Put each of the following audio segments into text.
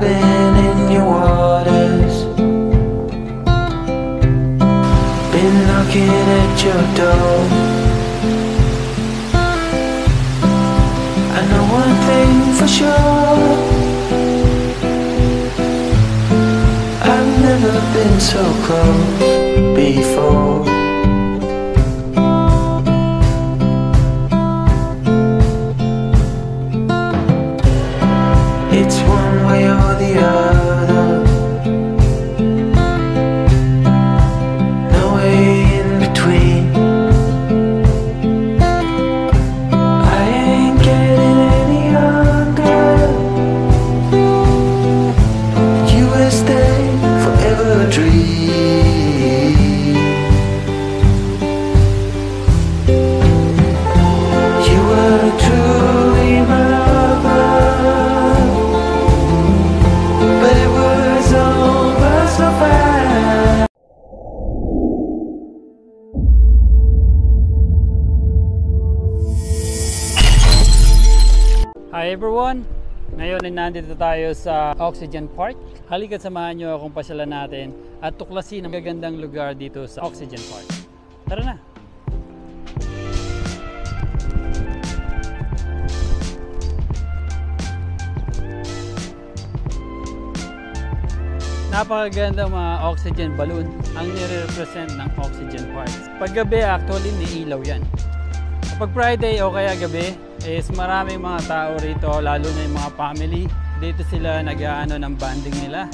been in your waters, been knocking at your door. I know one thing for sure, I've never been so close before. It's one way or the other, no way in between. I ain't getting any younger, you will stay forever a dream. You were truly my lover, but it was over so fast. Hi everyone! Ngayon ay nandito tayo sa Oxygen Park. Halika't samahan nyo akong pasyalan natin at tuklasin ang gagandang lugar dito sa Oxygen Park. Tara na! Napakaganda mga oxygen balloon ang nire-represent ng Oxygen Park. Pag gabi actually may ilaw yan. Kapag Friday o kaya gabi is maraming mga tao rito, lalo na yung mga family. Dito sila nag-aano ng banding nila.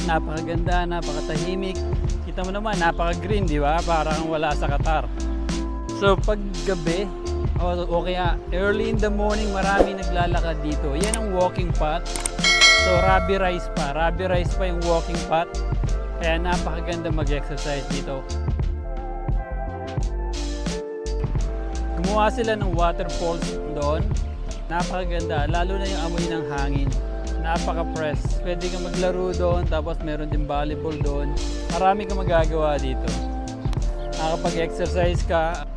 Napakaganda, napakatahimik. Kita mo naman, napaka-green, di ba? Parang wala sa Qatar. So pag gabi o kaya early in the morning, marami naglalakad dito. Yan ang walking path. So Rabi Rice pa yung walking path. Kaya napakaganda mag-exercise dito. Gumawa sila ng waterfalls doon. Napakaganda, lalo na yung amoy ng hangin. Napaka-fresh. Pwede kang maglaro doon, tapos meron din volleyball doon. Marami kang magagawa dito. Nakapag-exercise ka.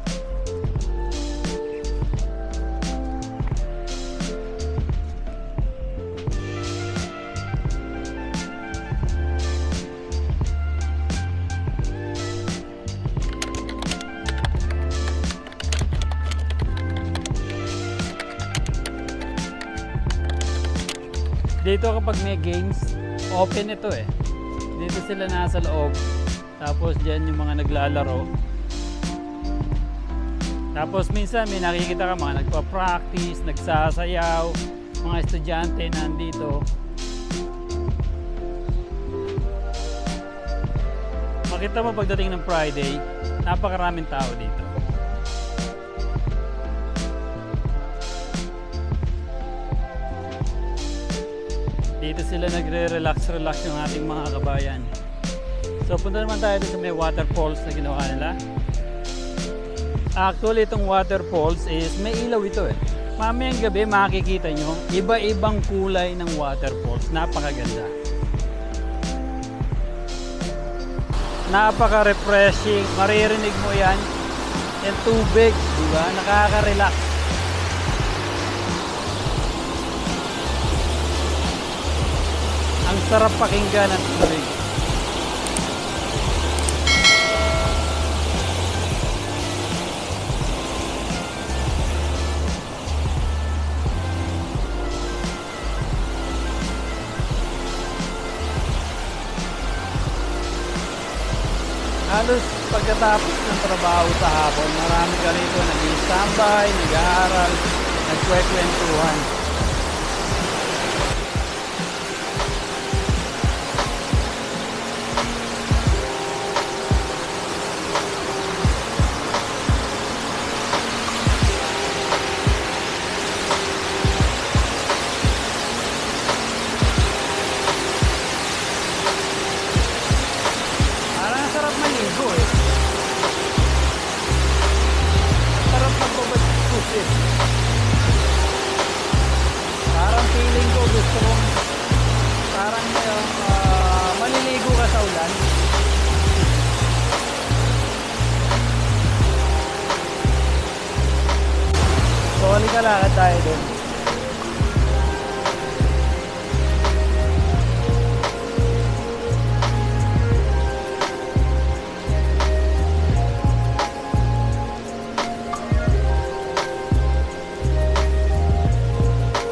Dito kapag may games, open ito eh. Dito sila nasa loob. Tapos dyan yung mga naglalaro. Tapos minsan may nakikita ka mga nagpa-practice, nagsasayaw, mga estudyante nandito. Makita mo pagdating ng Friday, napakaraming tao dito. Dito sila nagre-relax yung ating mga kabayan. So punta naman tayo sa may waterfalls na ginawa nila. Actually itong waterfalls is may ilaw ito eh. Mamayang gabi makikita nyo iba-ibang kulay ng waterfalls. Napakaganda. Napaka-refreshing. Maririnig mo yan. Yung tubig, diba? Nakaka-relax. Ang sarap pakinggan ng tubig. Halos pagkatapos ng trabaho sa hapon, marami ka rito nag-i-standby, nag-aaral, nagkwekwentuhan. Parang feeling ko gusto mong parang maliligo ka sa ulan. So halika lakad tayo doon.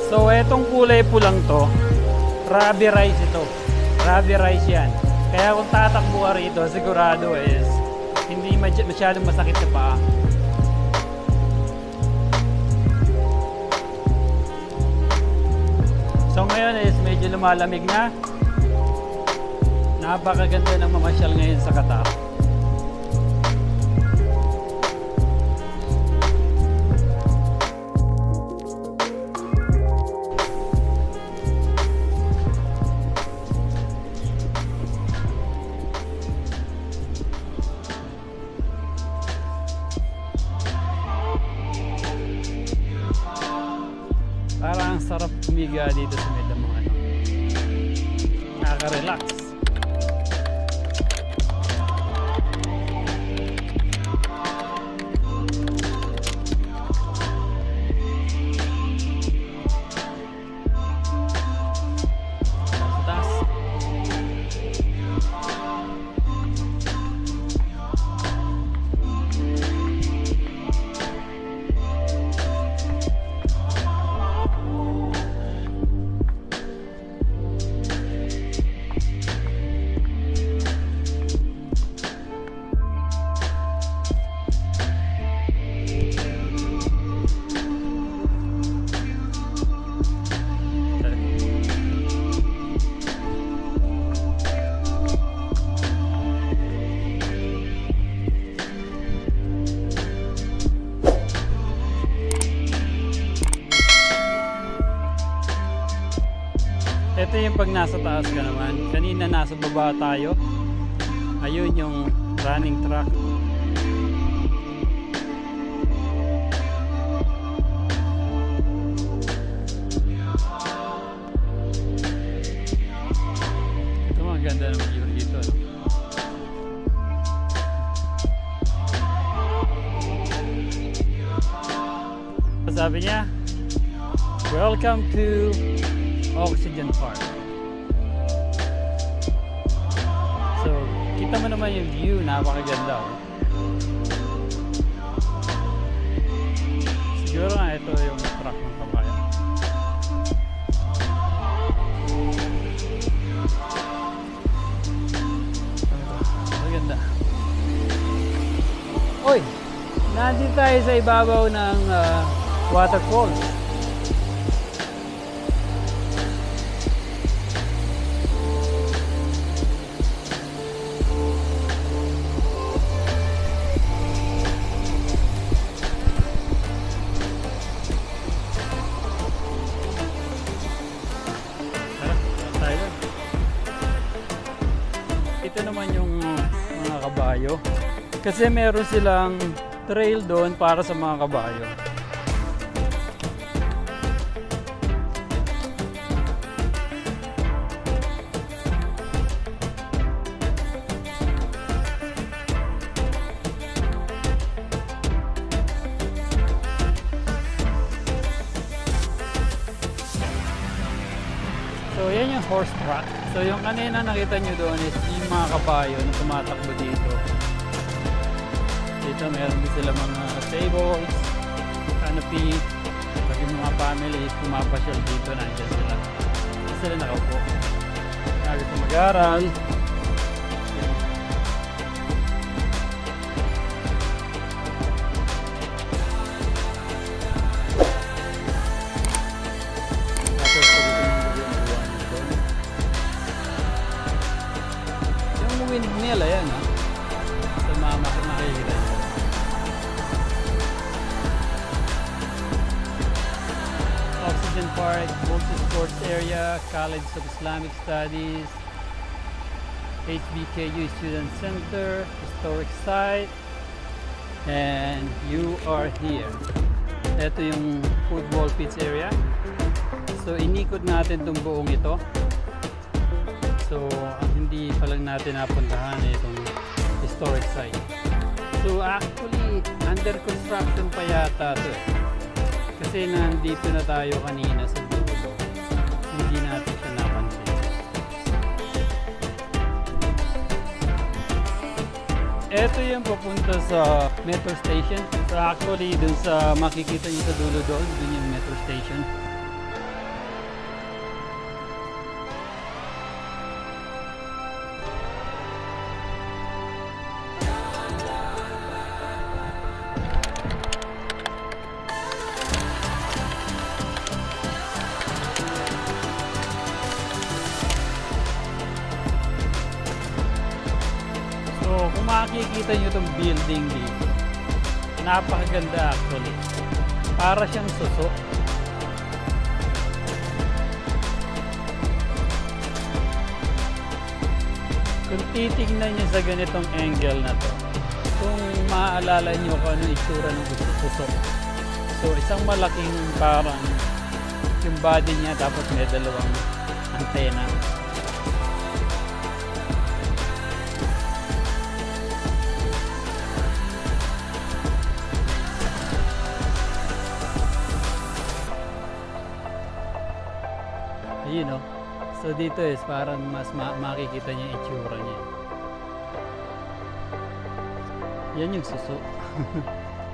So etong kulay pulang to, Rabi rice ito. Rabi rice yan. Kaya kung tatakbo ka rito, sigurado is hindi masyadong masakit sa paa. So ngayon is medyo lumalamig na. Napakaganda ng mamasyal ngayon sa Qatar. Parang ang sarap humiga dito sa may damang ano. Nakaka-relax. Taas. Ito yung pag nasa taas ka naman. Kanina nasa baba tayo. Ayun yung running track. Ito maganda naman yun dito. Sabi niya, welcome to Oxygen Park. So, kita mo naman yung view, napakaganda. Oh. Siguro nga ito yung truck ng kabayan. Maganda. Oy! Nandito tayo sa ibabaw ng waterfall. Ito naman yung mga kabayo. Kasi meron silang trail doon para sa mga kabayo. So yan yung horse track. So yung kanina nakita nyo doon is yung mga kabayo na tumatakbo dito. Dito meron din sila mga tables, canopy. Pag yung mga families pumapasyal dito, nandiyan sila. Dito sila nakaupo. Gusto mag-aral. Windmill, ayan ha. So makikita nyo. Oxygen Park, Multi-Sports Area, College of Islamic Studies, HBKU Student Center, Historic Site, and you are here. Ito yung football pitch area. So inikot natin itong buong ito. So, hindi pa lang natin napuntahan itong historic site. So, actually, under construction pa yata ito eh. Kasi nandito na tayo kanina sa dulo. Hindi natin siya napansin. Ito yung papunta sa metro station. So, actually, dun sa makikita nyo sa dulo doon, dun yung metro station. makikita nyo itong building dito. Napakaganda actually. Para siyang suso. Kung titignan nyo sa ganitong angle na to, kung maaalala nyo kung ano itsura ng suso. So isang malaking parang yung body niya tapos may dalawang antena. Ayun, no? So dito is parang mas makikita niya yung itsura niya. Yan yung suso.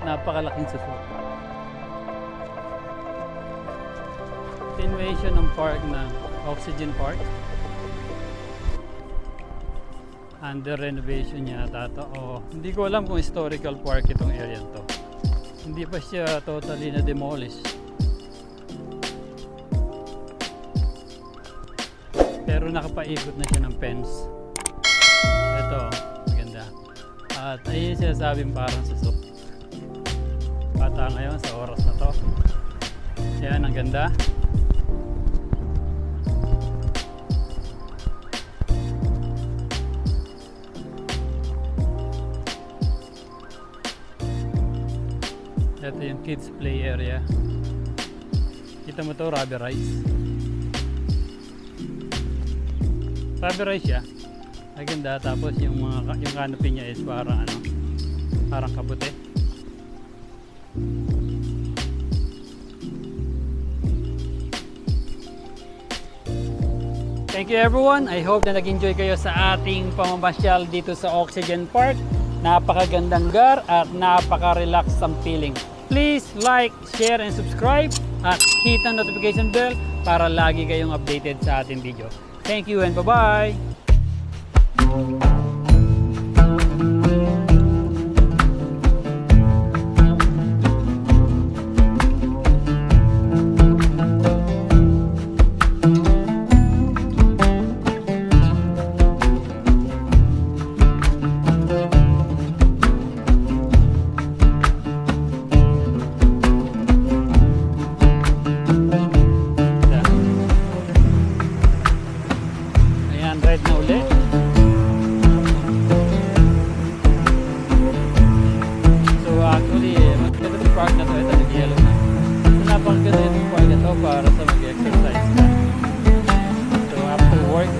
Napakalaking suso. Continuation ng park ng Oxygen Park. Under renovation yata to. Oh, hindi ko alam kung historical park itong area to. Hindi pa siya totally na demolished. Pero nakapaikot na siya ng fence. Ito, maganda. At ayun siya sabing parang suso. Bata ngayon sa oras na to. Yan, ang ganda. Ito yung kids play area. Kita mo to, rubberized. Rubberized siya. Maganda. Tapos yung canopy niya is parang ano, parang kabute. Thank you everyone. I hope na nag-enjoy kayo sa ating pamamasyal dito sa Oxygen Park. Napakagandang lugar at napaka-relax ang feeling. Please like, share, and subscribe at hit ang notification bell para lagi kayong updated sa ating video. Thank you and bye-bye! Red na uli. So actually, maganda itong park na to. Ito, nag-yellow na. So napakaganda itong park na to para sa mag-exercise ka. So after work,